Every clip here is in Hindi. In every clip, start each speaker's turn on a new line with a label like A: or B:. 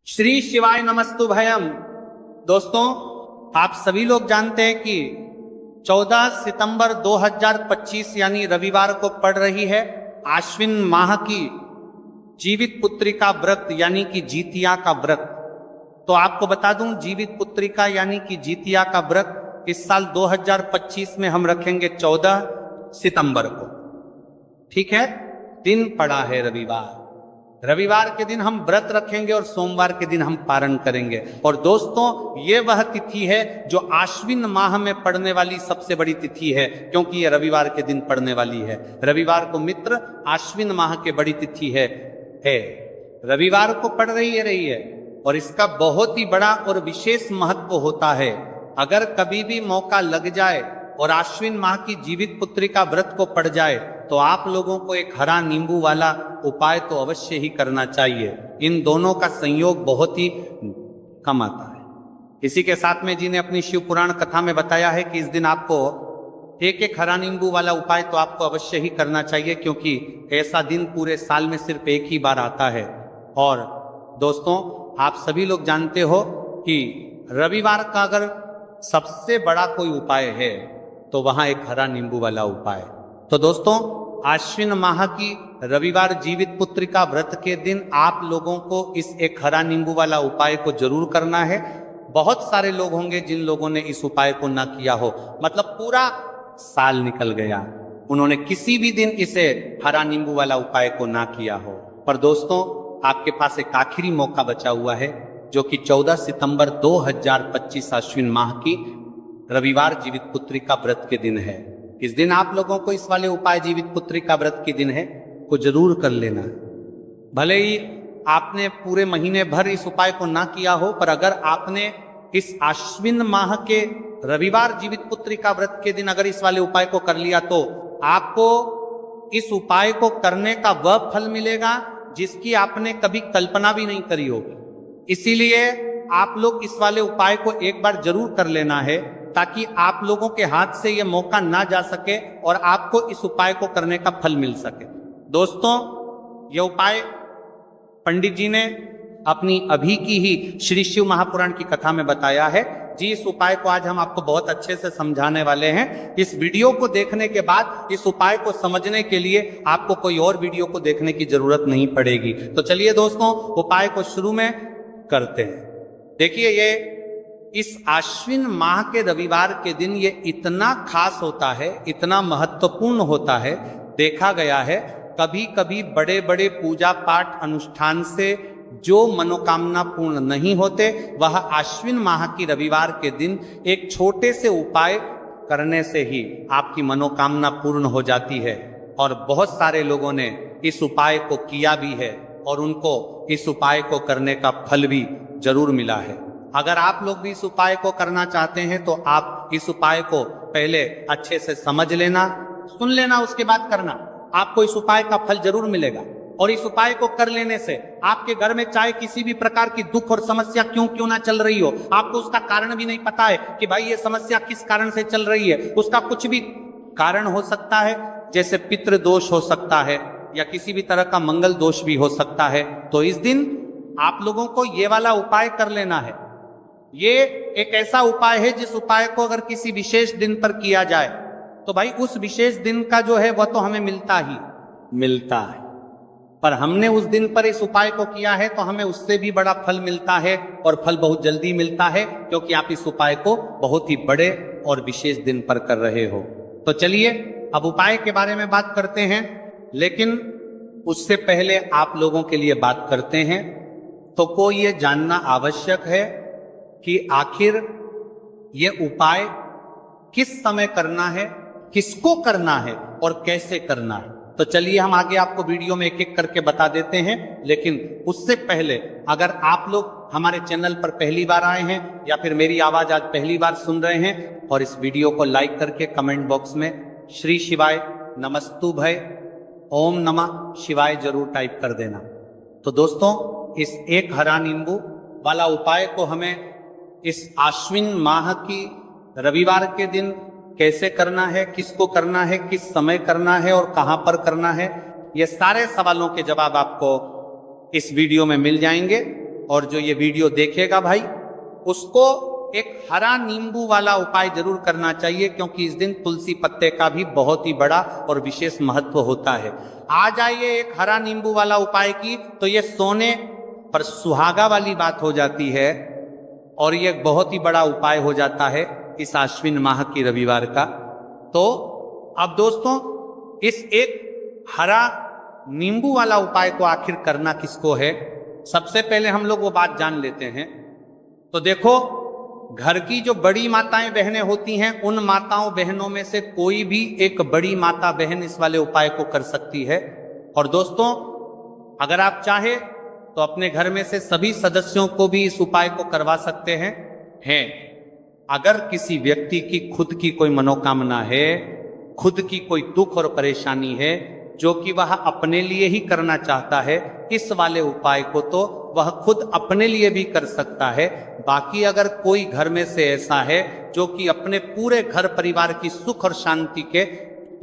A: श्री शिवाय नमस्तु भयम। दोस्तों, आप सभी लोग जानते हैं कि 14 सितंबर 2025 यानी रविवार को पड़ रही है आश्विन माह की जीवित पुत्रिका व्रत यानी कि जीतिया का व्रत। तो आपको बता दूं, जीवित पुत्रिका यानी कि जीतिया का व्रत इस साल 2025 में हम रखेंगे 14 सितंबर को। ठीक है, दिन पड़ा है रविवार। रविवार के दिन हम व्रत रखेंगे और सोमवार के दिन हम पारण करेंगे। और दोस्तों, ये वह तिथि है जो आश्विन माह में पड़ने वाली सबसे बड़ी तिथि है, क्योंकि ये रविवार के दिन पड़ने वाली है। रविवार को मित्र आश्विन माह के बड़ी तिथि है। रविवार को पड़ रही है और इसका बहुत ही बड़ा और विशेष महत्व होता है। अगर कभी भी मौका लग जाए और आश्विन माह की जीवित पुत्रिका व्रत को पड़ जाए तो आप लोगों को एक हरा नींबू वाला उपाय तो अवश्य ही करना चाहिए। इन दोनों का संयोग बहुत ही कम आता है। इसी के साथ में जी ने अपनी शिव पुराण कथा में बताया है कि इस दिन आपको एक एक हरा नींबू वाला उपाय तो आपको अवश्य ही करना चाहिए, क्योंकि ऐसा दिन पूरे साल में सिर्फ एक ही बार आता है। और दोस्तों, आप सभी लोग जानते हो कि रविवार का अगर सबसे बड़ा कोई उपाय है तो वहां एक हरा नींबू वाला उपाय। तो दोस्तों, आश्विन माह की रविवार जीवित पुत्रिका व्रत के दिन आप लोगों को इस एक हरा नींबू वाला उपाय को जरूर करना है। बहुत सारे लोग होंगे जिन लोगों ने इस उपाय को ना किया हो, मतलब पूरा साल निकल गया, उन्होंने किसी भी दिन इसे हरा नींबू वाला उपाय को ना किया हो। पर दोस्तों, आपके पास एक आखिरी मौका बचा हुआ है, जो कि 14 सितंबर 2025 आश्विन माह की रविवार जीवित पुत्रिका व्रत के दिन है। इस दिन आप लोगों को इस वाले उपाय जीवित पुत्रिका व्रत के दिन है को जरूर कर लेना। भले ही आपने पूरे महीने भर इस उपाय को ना किया हो, पर अगर आपने इस आश्विन माह के रविवार जीवित पुत्रिका व्रत के दिन अगर इस वाले उपाय को कर लिया तो आपको इस उपाय को करने का वह फल मिलेगा जिसकी आपने कभी कल्पना भी नहीं करी होगी। इसीलिए आप लोग इस वाले उपाय को एक बार जरूर कर लेना है, ताकि आप लोगों के हाथ से यह मौका ना जा सके और आपको इस उपाय को करने का फल मिल सके। दोस्तों, यह उपाय पंडित जी ने अपनी अभी की ही श्री शिव महापुराण की कथा में बताया है। जी, इस उपाय को आज हम आपको बहुत अच्छे से समझाने वाले हैं। इस वीडियो को देखने के बाद इस उपाय को समझने के लिए आपको कोई और वीडियो को देखने की जरूरत नहीं पड़ेगी। तो चलिए दोस्तों, उपाय को शुरू में करते हैं। देखिए, ये इस आश्विन माह के रविवार के दिन ये इतना खास होता है, इतना महत्वपूर्ण होता है। देखा गया है कभी कभी बड़े बड़े पूजा पाठ अनुष्ठान से जो मनोकामना पूर्ण नहीं होते, वह आश्विन माह की रविवार के दिन एक छोटे से उपाय करने से ही आपकी मनोकामना पूर्ण हो जाती है। और बहुत सारे लोगों ने इस उपाय को किया भी है और उनको इस उपाय को करने का फल भी जरूर मिला है। अगर आप लोग भी इस उपाय को करना चाहते हैं तो आप इस उपाय को पहले अच्छे से समझ लेना, सुन लेना, उसके बाद करना। आपको इस उपाय का फल जरूर मिलेगा। और इस उपाय को कर लेने से आपके घर में चाहे किसी भी प्रकार की दुख और समस्या क्यों ना चल रही हो, आपको उसका कारण भी नहीं पता है कि भाई ये समस्या किस कारण से चल रही है, उसका कुछ भी कारण हो सकता है, जैसे पितृ दोष हो सकता है या किसी भी तरह का मंगल दोष भी हो सकता है। तो इस दिन आप लोगों को ये वाला उपाय कर लेना है। ये एक ऐसा उपाय है जिस उपाय को अगर किसी विशेष दिन पर किया जाए तो भाई उस विशेष दिन का जो है वह तो हमें मिलता ही मिलता है, पर हमने उस दिन पर इस उपाय को किया है तो हमें उससे भी बड़ा फल मिलता है, और फल बहुत जल्दी मिलता है, क्योंकि आप इस उपाय को बहुत ही बड़े और विशेष दिन पर कर रहे हो। तो चलिए अब उपाय के बारे में बात करते हैं, लेकिन उससे पहले आप लोगों के लिए बात करते हैं तो को ये जानना आवश्यक है कि आखिर ये उपाय किस समय करना है, किसको करना है और कैसे करना है। तो चलिए हम आगे आपको वीडियो में एक एक करके बता देते हैं। लेकिन उससे पहले अगर आप लोग हमारे चैनल पर पहली बार आए हैं या फिर मेरी आवाज आज पहली बार सुन रहे हैं, और इस वीडियो को लाइक करके कमेंट बॉक्स में श्री शिवाय नमस्तु भय ओम नमः शिवाय जरूर टाइप कर देना। तो दोस्तों, इस एक हरा नींबू वाला उपाय को हमें इस आश्विन माह की रविवार के दिन कैसे करना है, किसको करना है, किस समय करना है और कहां पर करना है, ये सारे सवालों के जवाब आपको इस वीडियो में मिल जाएंगे। और जो ये वीडियो देखेगा भाई, उसको एक हरा नींबू वाला उपाय जरूर करना चाहिए, क्योंकि इस दिन तुलसी पत्ते का भी बहुत ही बड़ा और विशेष महत्व होता है। आ जाइए एक हरा नींबू वाला उपाय की, तो ये सोने पर सुहागा वाली बात हो जाती है और ये बहुत ही बड़ा उपाय हो जाता है इस आश्विन माह की रविवार का। तो अब दोस्तों, इस एक हरा नींबू वाला उपाय को आखिर करना किसको है, सबसे पहले हम लोग वो बात जान लेते हैं। तो देखो, घर की जो बड़ी माताएं बहनें होती हैं, उन माताओं बहनों में से कोई भी एक बड़ी माता बहन इस वाले उपाय को कर सकती है। और दोस्तों, अगर आप चाहे तो अपने घर में से सभी सदस्यों को भी इस उपाय को करवा सकते हैं। अगर किसी व्यक्ति की खुद की कोई मनोकामना है, खुद की कोई दुख और परेशानी है जो कि वह अपने लिए ही करना चाहता है, इस वाले उपाय को तो वह खुद अपने लिए भी कर सकता है। बाकी अगर कोई घर में से ऐसा है जो कि अपने पूरे घर परिवार की सुख और शांति के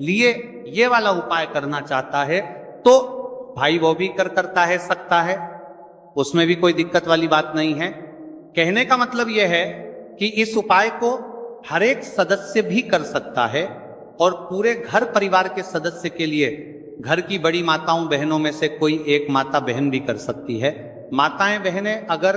A: लिए ये वाला उपाय करना चाहता है, तो भाई वो भी करता है, सकता है, उसमें भी कोई दिक्कत वाली बात नहीं है। कहने का मतलब यह है कि इस उपाय को हर एक सदस्य भी कर सकता है और पूरे घर परिवार के सदस्य के लिए घर की बड़ी माताओं बहनों में से कोई एक माता बहन भी कर सकती है। माताएं बहनें अगर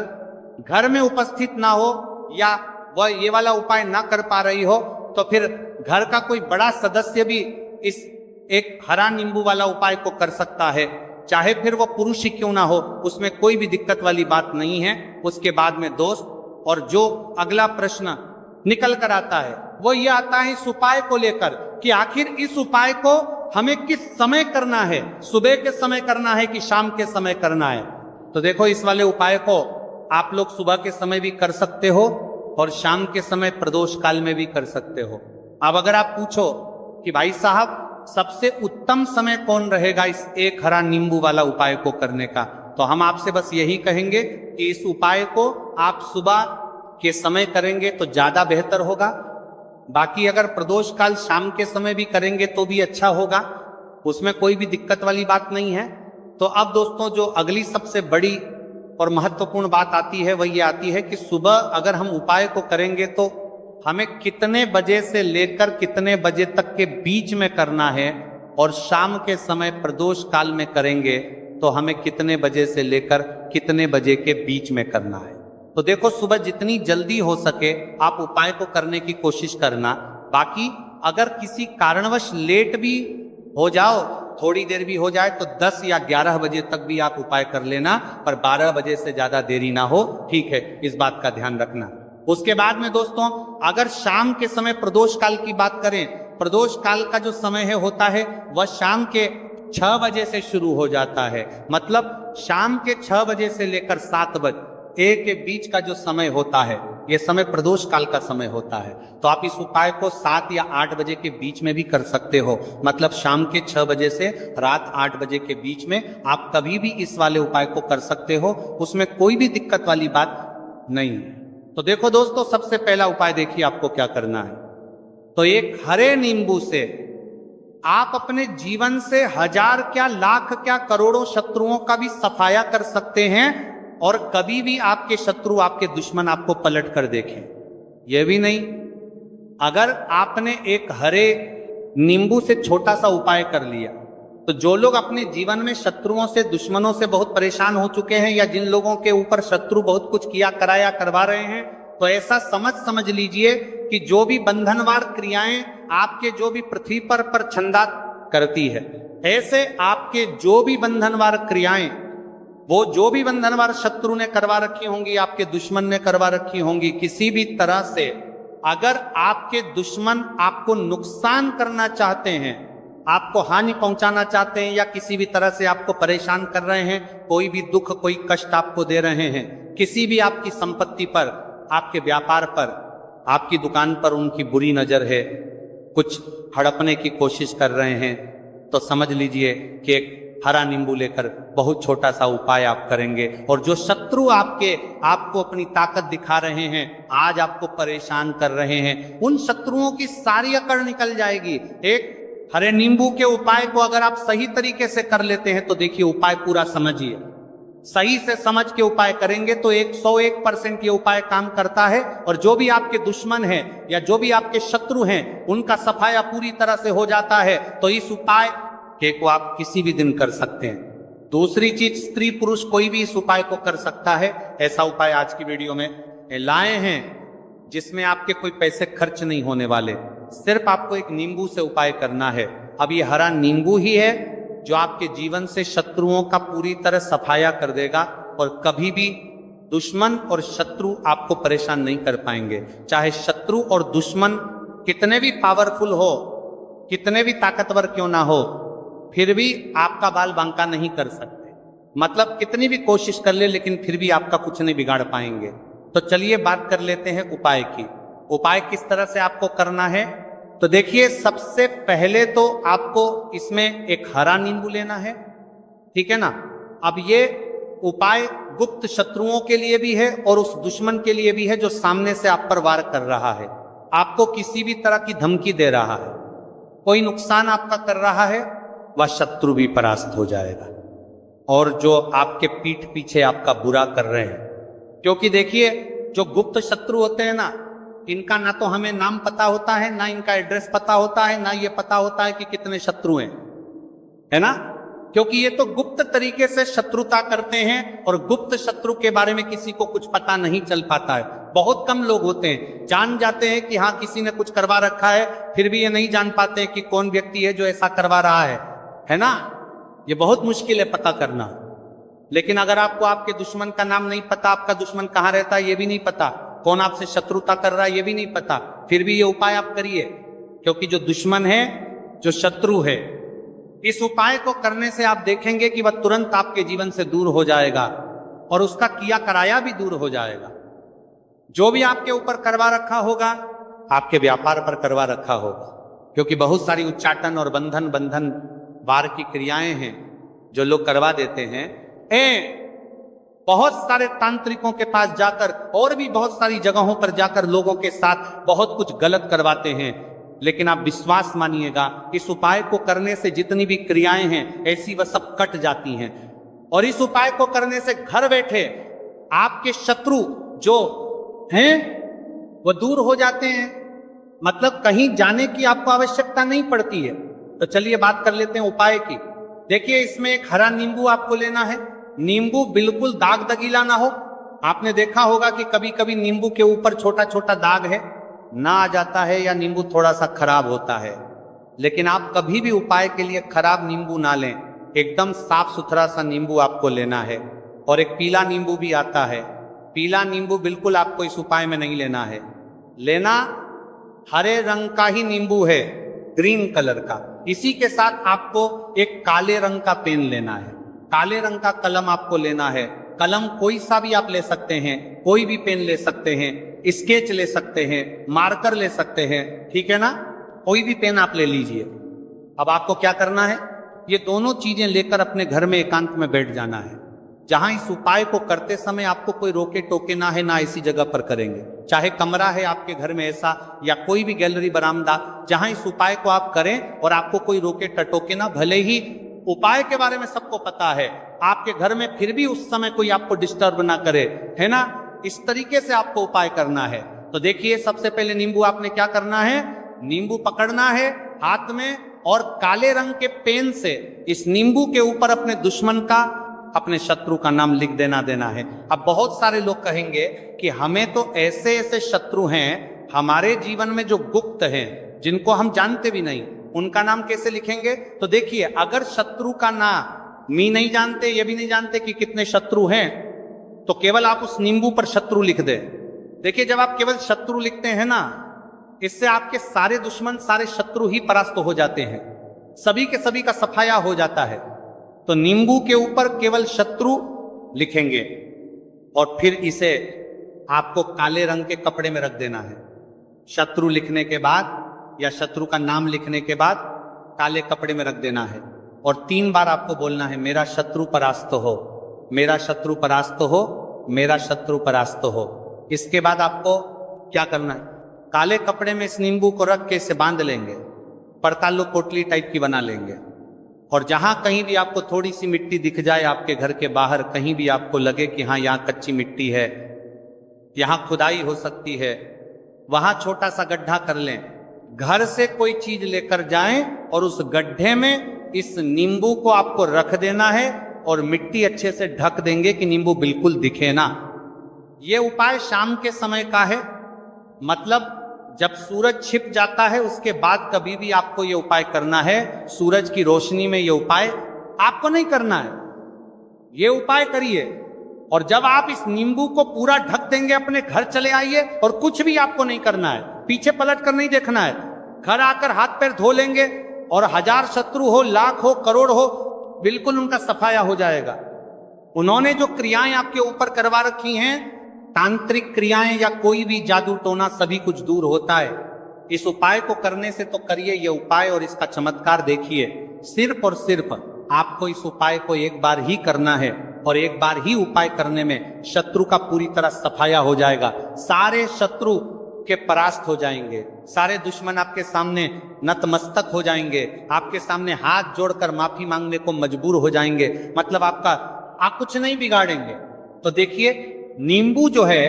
A: घर में उपस्थित ना हो या वह ये वाला उपाय ना कर पा रही हो, तो फिर घर का कोई बड़ा सदस्य भी इस एक हरा नींबू वाला उपाय को कर सकता है, चाहे फिर वो पुरुष ही क्यों ना हो, उसमें कोई भी दिक्कत वाली बात नहीं है। उसके बाद में दोस्त, और जो अगला प्रश्न निकल कर आता है वो ये आता है इस उपाय को लेकर कि आखिर इस उपाय को हमें किस समय करना है, सुबह के समय करना है कि शाम के समय करना है। तो देखो, इस वाले उपाय को आप लोग सुबह के समय भी कर सकते हो और शाम के समय प्रदोष काल में भी कर सकते हो। अब अगर आप पूछो कि भाई साहब सबसे उत्तम समय कौन रहेगा इस एक हरा नींबू वाला उपाय को करने का, तो हम आपसे बस यही कहेंगे कि इस उपाय को आप सुबह के समय करेंगे तो ज्यादा बेहतर होगा। बाकी अगर प्रदोष काल शाम के समय भी करेंगे तो भी अच्छा होगा, उसमें कोई भी दिक्कत वाली बात नहीं है। तो अब दोस्तों, जो अगली सबसे बड़ी और महत्वपूर्ण बात आती है वह ये आती है कि सुबह अगर हम उपाय को करेंगे तो हमें कितने बजे से लेकर कितने बजे तक के बीच में करना है, और शाम के समय प्रदोष काल में करेंगे तो हमें कितने बजे से लेकर कितने बजे के बीच में करना है। तो देखो, सुबह जितनी जल्दी हो सके आप उपाय को करने की कोशिश करना। बाकी अगर किसी कारणवश लेट भी हो जाओ, थोड़ी देर भी हो जाए, तो 10 या 11 बजे तक भी आप उपाय कर लेना, पर 12 बजे से ज्यादा देरी ना हो, ठीक है, इस बात का ध्यान रखना। उसके बाद में दोस्तों, अगर शाम के समय प्रदोष काल की बात करें, प्रदोष काल का जो समय है होता है वह शाम के 6 बजे से शुरू हो जाता है। मतलब शाम के 6 बजे से लेकर 7 बजे के बीच का जो समय होता है, यह समय प्रदोष काल का समय होता है। तो आप इस उपाय को 7 या 8 बजे के बीच में भी कर सकते हो। मतलब शाम के 6 बजे से रात 8 बजे के बीच में आप कभी भी इस वाले उपाय को कर सकते हो, उसमें कोई भी दिक्कत वाली बात नहीं है। तो देखो दोस्तों, सबसे पहला उपाय देखिए आपको क्या करना है। तो एक हरे नींबू से आप अपने जीवन से 1000 क्या लाख क्या करोड़ों शत्रुओं का भी सफाया कर सकते हैं, और कभी भी आपके शत्रु, आपके दुश्मन आपको पलट कर देखें। यह भी नहीं, अगर आपने एक हरे नींबू से छोटा सा उपाय कर लिया, तो जो लोग अपने जीवन में शत्रुओं से, दुश्मनों से बहुत परेशान हो चुके हैं, या जिन लोगों के ऊपर शत्रु बहुत कुछ किया कराया करवा रहे हैं, तो ऐसा समझ लीजिए कि जो भी बंधनवार क्रियाएं आपके जो भी पृथ्वी पर छंदा करती है, ऐसे आपके जो भी बंधनवार क्रियाएं, वो जो भी बंधनवार शत्रु ने करवा रखी होंगी, आपके दुश्मन ने करवा रखी होंगी, किसी भी तरह से अगर आपके दुश्मन आपको नुकसान करना चाहते हैं, आपको हानि पहुंचाना चाहते हैं, या किसी भी तरह से आपको परेशान कर रहे हैं, कोई भी दुख, कोई कष्ट आपको दे रहे हैं, किसी भी आपकी संपत्ति पर, आपके व्यापार पर, आपकी दुकान पर उनकी बुरी नजर है, कुछ हड़पने की कोशिश कर रहे हैं, तो समझ लीजिए कि एक हरा नींबू लेकर बहुत छोटा सा उपाय आप करेंगे, और जो शत्रु आपको अपनी ताकत दिखा रहे हैं, आज आपको परेशान कर रहे हैं, उन शत्रुओं की सारी अकड़ निकल जाएगी। एक हरे नींबू के उपाय को अगर आप सही तरीके से कर लेते हैं तो देखिए, उपाय पूरा समझिए, सही से समझ के उपाय करेंगे तो 101% ये उपाय काम करता है। और जो भी आपके दुश्मन हैं या जो भी आपके शत्रु हैं उनका सफाया पूरी तरह से हो जाता है। तो इस उपाय को आप किसी भी दिन कर सकते हैं। दूसरी चीज, स्त्री पुरुष कोई भी इस उपाय को कर सकता है। ऐसा उपाय आज की वीडियो में लाए हैं जिसमें आपके कोई पैसे खर्च नहीं होने वाले। सिर्फ आपको एक नींबू से उपाय करना है। अब ये हरा नींबू ही है जो आपके जीवन से शत्रुओं का पूरी तरह सफाया कर देगा और कभी भी दुश्मन और शत्रु आपको परेशान नहीं कर पाएंगे। चाहे शत्रु और दुश्मन कितने भी पावरफुल हो, कितने भी ताकतवर क्यों ना हो, फिर भी आपका बाल बांका नहीं कर सकते। मतलब कितनी भी कोशिश कर ले लेकिन फिर भी आपका कुछ नहीं बिगाड़ पाएंगे। तो चलिए बात कर लेते हैं उपाय की। उपाय किस तरह से आपको करना है तो देखिए, सबसे पहले तो आपको इसमें एक हरा नींबू लेना है, ठीक है ना। अब ये उपाय गुप्त शत्रुओं के लिए भी है और उस दुश्मन के लिए भी है जो सामने से आप पर वार कर रहा है, आपको किसी भी तरह की धमकी दे रहा है, कोई नुकसान आपका कर रहा है, वह शत्रु भी परास्त हो जाएगा। और जो आपके पीठ पीछे आपका बुरा कर रहे हैं, क्योंकि देखिए जो गुप्त शत्रु होते हैं ना, इनका ना तो हमें नाम पता होता है, ना इनका एड्रेस पता होता है, ना ये पता होता है कि कितने शत्रु हैं, है ना। क्योंकि ये तो गुप्त तरीके से शत्रुता करते हैं और गुप्त शत्रु के बारे में किसी को कुछ पता नहीं चल पाता है। बहुत कम लोग होते हैं, जान जाते हैं कि हाँ किसी ने कुछ करवा रखा है, फिर भी ये नहीं जान पाते कि कौन व्यक्ति है जो ऐसा करवा रहा है ना। ये बहुत मुश्किल है पता करना। लेकिन अगर आपको आपके दुश्मन का नाम नहीं पता, आपका दुश्मन कहाँ रहता है ये भी नहीं पता, कौन आपसे शत्रुता कर रहा है ये भी नहीं पता, फिर भी ये उपाय आप करिए। क्योंकि जो दुश्मन है, जो शत्रु है, इस उपाय को करने से आप देखेंगे कि वह तुरंत आपके जीवन से दूर हो जाएगा और उसका किया कराया भी दूर हो जाएगा। जो भी आपके ऊपर करवा रखा होगा, आपके व्यापार पर करवा रखा होगा, क्योंकि बहुत सारी उच्चाटन और बंधन वार की क्रियाएं हैं जो लोग करवा देते हैं। बहुत सारे तांत्रिकों के पास जाकर और भी बहुत सारी जगहों पर जाकर लोगों के साथ बहुत कुछ गलत करवाते हैं। लेकिन आप विश्वास मानिएगा, इस उपाय को करने से जितनी भी क्रियाएं हैं ऐसी वह सब कट जाती हैं। और इस उपाय को करने से घर बैठे आपके शत्रु जो हैं वो दूर हो जाते हैं। मतलब कहीं जाने की आपको आवश्यकता नहीं पड़ती है। तो चलिए बात कर लेते हैं उपाय की। देखिए, इसमें एक हरा नींबू आपको लेना है। नींबू बिल्कुल दाग दगीला ना हो। आपने देखा होगा कि कभी कभी नींबू के ऊपर छोटा छोटा दाग है ना आ जाता है, या नींबू थोड़ा सा खराब होता है। लेकिन आप कभी भी उपाय के लिए खराब नींबू ना लें, एकदम साफ सुथरा सा नींबू आपको लेना है। और एक पीला नींबू भी आता है। पीला नींबू बिल्कुल आपको इस उपाय में नहीं लेना है। लेना हरे रंग का ही नींबू है, ग्रीन कलर का। इसी के साथ आपको एक काले रंग का पेन लेना है, काले रंग का कलम आपको लेना है। कलम कोई सा भी आप ले सकते हैं, कोई भी पेन ले सकते हैं, स्केच ले सकते हैं, मार्कर ले सकते हैं, ठीक है ना। कोई भी पेन आप ले लीजिए। अब आपको क्या करना है, ये दोनों चीजें लेकर अपने घर में एकांत में बैठ जाना है, जहां इस उपाय को करते समय आपको कोई रोके टोके ना है, ना ऐसी जगह पर करेंगे। चाहे कमरा है आपके घर में ऐसा, या कोई भी गैलरी बरामदा, जहां इस उपाय को आप करें और आपको कोई रोके टटोके ना। भले ही उपाय के बारे में सबको पता है आपके घर में, फिर भी उस समय कोई आपको डिस्टर्ब ना करे, है ना। इस तरीके से आपको उपाय करना है। तो देखिए, सबसे पहले नींबू आपने क्या करना है, नींबू पकड़ना है हाथ में और काले रंग के पेन से इस नींबू के ऊपर अपने दुश्मन का, अपने शत्रु का नाम लिख देना है। अब बहुत सारे लोग कहेंगे कि हमें तो ऐसे ऐसे शत्रु हैं हमारे जीवन में जो गुप्त हैं, जिनको हम जानते भी नहीं, उनका नाम कैसे लिखेंगे। तो देखिए, अगर शत्रु का नाम नहीं जानते, ये भी नहीं जानते कि कितने शत्रु हैं, तो केवल आप उस नींबू पर शत्रु लिख दे। देखिए, जब आप केवल शत्रु लिखते हैं ना, इससे आपके सारे दुश्मन, सारे शत्रु ही परास्त हो जाते हैं, सभी के सभी का सफाया हो जाता है। तो नींबू के ऊपर केवल शत्रु लिखेंगे और फिर इसे आपको काले रंग के कपड़े में रख देना है। शत्रु लिखने के बाद या शत्रु का नाम लिखने के बाद काले कपड़े में रख देना है और 3 बार आपको बोलना है, मेरा शत्रु परास्त हो, मेरा शत्रु परास्त हो, मेरा शत्रु परास्त हो। इसके बाद आपको क्या करना है, काले कपड़े में इस नींबू को रख के इसे बांध लेंगे, पड़तालो पोटली टाइप की बना लेंगे। और जहां कहीं भी आपको थोड़ी सी मिट्टी दिख जाए आपके घर के बाहर, कहीं भी आपको लगे कि हाँ यहाँ कच्ची मिट्टी है, यहाँ खुदाई हो सकती है, वहां छोटा सा गड्ढा कर लें। घर से कोई चीज लेकर जाएं और उस गड्ढे में इस नींबू को आपको रख देना है और मिट्टी अच्छे से ढक देंगे कि नींबू बिल्कुल दिखे ना। ये उपाय शाम के समय का है, मतलब जब सूरज छिप जाता है उसके बाद कभी भी आपको ये उपाय करना है। सूरज की रोशनी में ये उपाय आपको नहीं करना है। ये उपाय करिए और जब आप इस नींबू को पूरा ढक देंगे अपने घर चले आइए और कुछ भी आपको नहीं करना है, पीछे पलट कर नहीं देखना है। घर आकर हाथ पैर धो लेंगे और 1000 शत्रु हो, लाख हो, करोड़ हो, बिल्कुल उनका सफाया हो जाएगा। उन्होंने जो क्रियाएं आपके ऊपर करवा रखी हैं, तांत्रिक क्रियाएं या कोई भी जादू टोना, सभी कुछ दूर होता है। इस उपाय को करने से तो करिए ये उपाय और इसका चमत्कार देखिए। सिर्फ और सिर्फ आपको इस उपाय को एक बार ही करना है और एक बार ही उपाय करने में शत्रु का पूरी तरह सफाया हो जाएगा। सारे शत्रु के परास्त हो जाएंगे, सारे दुश्मन आपके सामने नतमस्तक हो जाएंगे, आपके सामने हाथ जोड़कर माफी मांगने को मजबूर हो जाएंगे। मतलब आप कुछ नहीं बिगाड़ेंगे। तो देखिए, नींबू जो है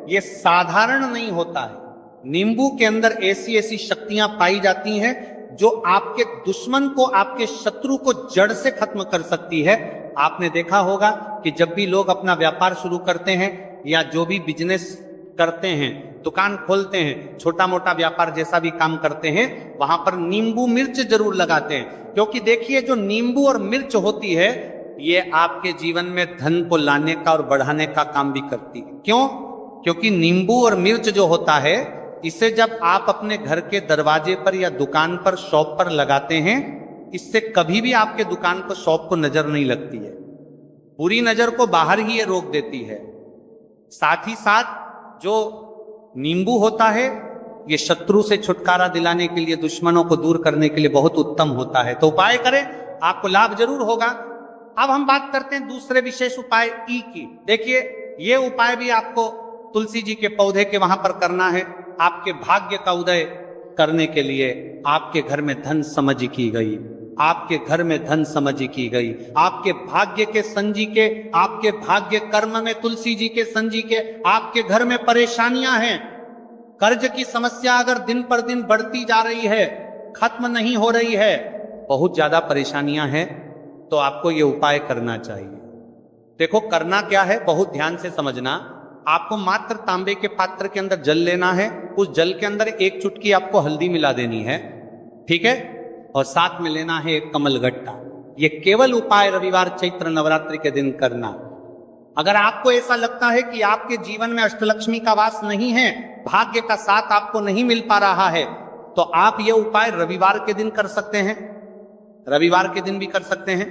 A: ये साधारण नहीं होता है। नींबू के अंदर ऐसी ऐसी शक्तियां पाई जाती हैं जो आपके दुश्मन को, आपके शत्रु को जड़ से खत्म कर सकती है। आपने देखा होगा कि जब भी लोग अपना व्यापार शुरू करते हैं या जो भी बिजनेस करते हैं, दुकान खोलते हैं, छोटा मोटा व्यापार जैसा भी काम करते हैं, वहां पर नींबू मिर्च जरूर लगाते हैं। क्योंकि देखिए, जो नींबू और मिर्च होती है ये आपके जीवन में धन को लाने का और बढ़ाने का काम भी करती है। क्यों? क्योंकि नींबू और मिर्च जो होता है, इसे जब आप अपने घर के दरवाजे पर या दुकान पर, शॉप पर लगाते हैं, इससे कभी भी आपके दुकान को, शॉप को नजर नहीं लगती है। बुरी नजर को बाहर ही ये रोक देती है। साथ ही साथ जो नींबू होता है ये शत्रु से छुटकारा दिलाने के लिए, दुश्मनों को दूर करने के लिए बहुत उत्तम होता है। तो उपाय करें, आपको लाभ जरूर होगा। अब हम बात करते हैं दूसरे विशेष उपाय ई की। देखिए, ये उपाय भी आपको तुलसी जी के पौधे के वहां पर करना है। आपके भाग्य का उदय करने के लिए आपके घर में धन समझ की गई, आपके घर में धन समझ की गई, आपके भाग्य के संजी के, आपके भाग्य कर्म में तुलसी जी के संजी के। आपके घर में परेशानियां हैं, कर्ज की समस्या अगर दिन पर दिन बढ़ती जा रही है, खत्म नहीं हो रही है, बहुत ज्यादा परेशानियां हैं, तो आपको ये उपाय करना चाहिए। देखो करना क्या है, बहुत ध्यान से समझना। आपको मात्र तांबे के पात्र के अंदर जल लेना है, उस जल के अंदर 1 चुटकी आपको हल्दी मिला देनी है, ठीक है, और साथ में लेना है एक कमलगट्टा। ये केवल उपाय रविवार चैत्र नवरात्रि के दिन करना। अगर आपको ऐसा लगता है कि आपके जीवन में अष्टलक्ष्मी का वास नहीं है, भाग्य का साथ आपको नहीं मिल पा रहा है, तो आप ये उपाय रविवार के दिन कर सकते हैं, रविवार के दिन भी कर सकते हैं,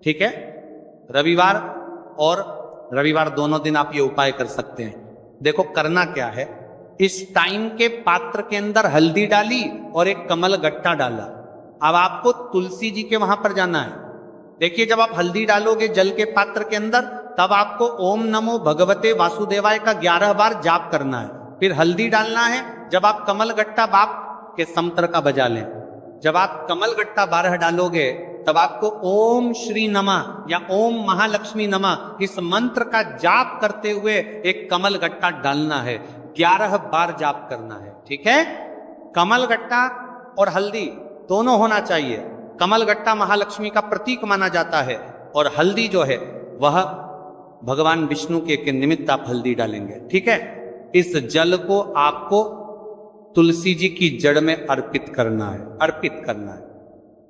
A: ठीक है। रविवार और रविवार दोनों दिन आप ये उपाय कर सकते हैं। देखो करना क्या है, इस टाइम के पात्र के अंदर हल्दी डाली और एक कमल गट्टा डाला। अब आपको तुलसी जी के वहां पर जाना है। देखिए, जब आप हल्दी डालोगे जल के पात्र के अंदर, तब आपको ओम नमो भगवते वासुदेवाय का 11 बार जाप करना है। फिर हल्दी डालना है। जब आप कमल गट्टा बाप के समतर का बजा लें, जब आप कमल गट्टा 12 डालोगे, तब आपको ओम श्री नमः या ओम महालक्ष्मी नमः इस मंत्र का जाप करते हुए एक कमल गट्टा डालना है। 11 बार जाप करना है, ठीक है। कमल गट्टा और हल्दी दोनों होना चाहिए। कमल गट्टा महालक्ष्मी का प्रतीक माना जाता है और हल्दी जो है वह भगवान विष्णु के निमित्त आप हल्दी डालेंगे, ठीक है। इस जल को आपको तुलसी जी की जड़ में अर्पित करना है, अर्पित करना है।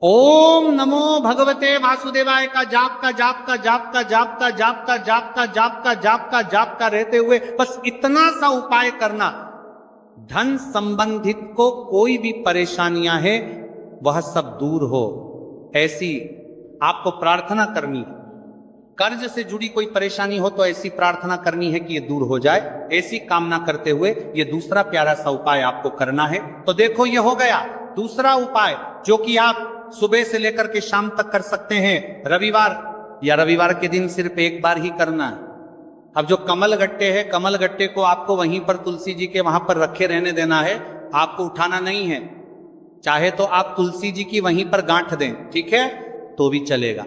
A: ओम नमो भगवते वासुदेवाय का जाप का जाप का जाप का जाप का जाप का जाप का जाप का जाप का जाप का रहते हुए बस इतना सा उपाय करना। धन संबंधित को कोई भी परेशानियां है वह सब दूर हो, ऐसी आपको प्रार्थना करनी। कर्ज से जुड़ी कोई परेशानी हो तो ऐसी प्रार्थना करनी है कि ये दूर हो जाए। ऐसी कामना करते हुए ये दूसरा प्यारा सा उपाय आपको करना है। तो देखो, ये हो गया दूसरा उपाय जो कि आप सुबह से लेकर के शाम तक कर सकते हैं। रविवार या रविवार के दिन सिर्फ एक बार ही करना है। अब जो कमल गट्टे हैं, कमल गट्टे को आपको वहीं पर तुलसी जी के वहां पर रखे रहने देना है, आपको उठाना नहीं है। चाहे तो आप तुलसी जी की वहीं पर गांठ दें, ठीक है। तो भी चलेगा।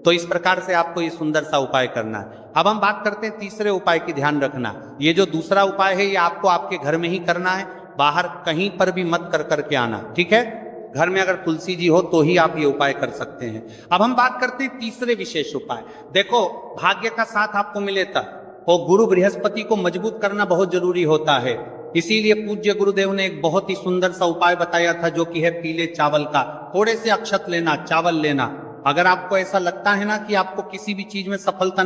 A: तो इस प्रकार से आपको ये सुंदर सा उपाय करना है। अब हम बात करते हैं तीसरे उपाय की। ध्यान रखना, ये जो दूसरा उपाय है ये आपको आपके घर में ही करना है, बाहर कहीं पर भी मत कर करके आना, ठीक है। घर में अगर तुलसी जी हो तो ही आप ये उपाय कर सकते हैं। अब हम बात करते हैं तीसरे विशेष उपाय। देखो, भाग्य का साथ आपको मिले तब, और गुरु बृहस्पति को मजबूत करना बहुत जरूरी होता है। इसीलिए पूज्य गुरुदेव ने एक बहुत ही सुंदर सा उपाय बताया था, जो कि है पीले चावल का। थोड़े से अक्षत लेना, चावल लेना। अगर आपको ऐसा लगता है ना कि आपको किसी भी चीज में सफलता